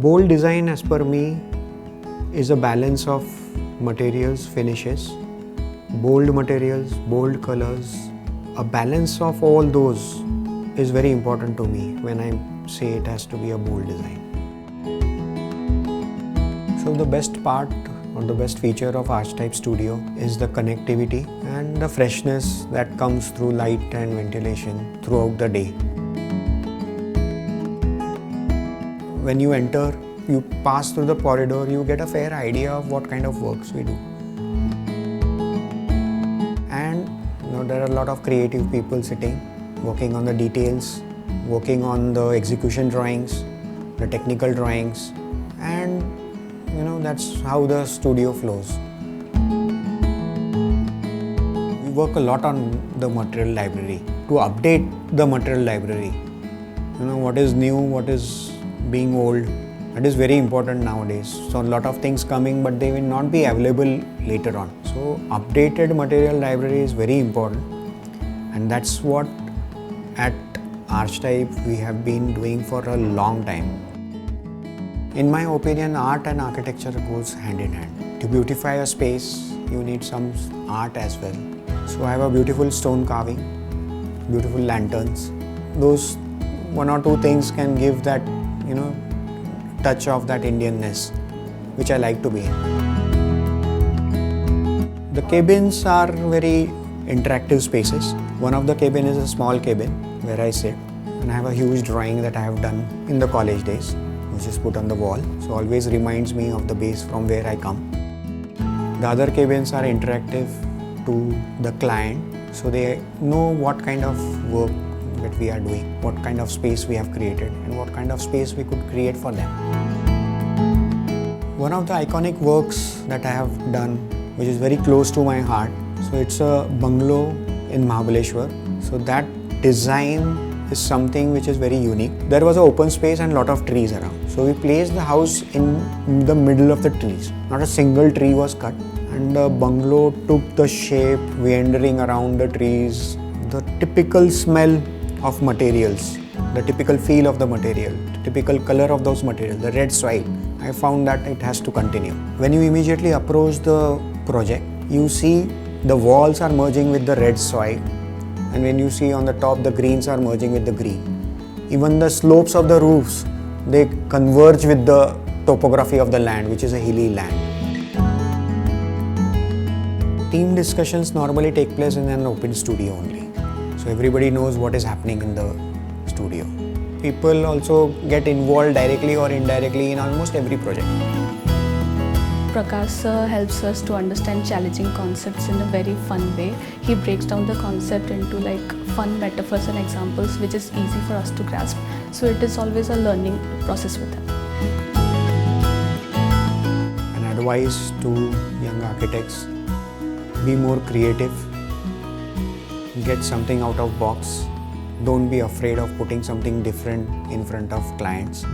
bold design, as per me, is a balance of materials, finishes, bold materials, bold colors. A balance of all those is very important to me when I say it has to be a bold design. So the best part or the best feature of Archtype Studio is the connectivity and the freshness that comes through light and ventilation throughout the day. When you enter, you pass through the corridor, you get a fair idea of what kind of works we do. And there are a lot of creative people sitting, working on the details, working on the execution drawings, the technical drawings, and that's how the studio flows. We work a lot on the material library to update the material library. What is new, what is being old, that is very important nowadays. So a lot of things coming, but they will not be available later on. So updated material library is very important, and that's what at Archtype we have been doing for a long time. In my opinion, art and architecture goes hand in hand. To beautify a space, you need some art as well. So I have a beautiful stone carving, beautiful lanterns. Those one or two things can give that, touch of that Indianness, which I like to be in. The cabins are very interactive spaces. One of the cabin is a small cabin where I sit, and I have a huge drawing that I have done in the college days, which is put on the wall. So always reminds me of the base from where I come. The other cabins are interactive to the client, so they know what kind of work that we are doing, what kind of space we have created, and what kind of space we could create for them. One of the iconic works that I have done, which is very close to my heart, so it's a bungalow in Mahabaleshwar. So that design is something which is very unique. There was an open space and a lot of trees around. So we placed the house in the middle of the trees. Not a single tree was cut, and the bungalow took the shape, wandering around the trees, the typical smell of materials, the typical feel of the material, the typical color of those materials, the red soil. I found that it has to continue. When you immediately approach the project, you see the walls are merging with the red soil, and when you see on the top, the greens are merging with the green. Even the slopes of the roofs, they converge with the topography of the land, which is a hilly land. Team discussions normally take place in an open studio only. So everybody knows what is happening in the studio. People also get involved directly or indirectly in almost every project. Prakash sir helps us to understand challenging concepts in a very fun way. He breaks down the concept into fun metaphors and examples, which is easy for us to grasp. So it is always a learning process with him. An advice to young architects: be more creative, get something out of box. Don't be afraid of putting something different in front of clients.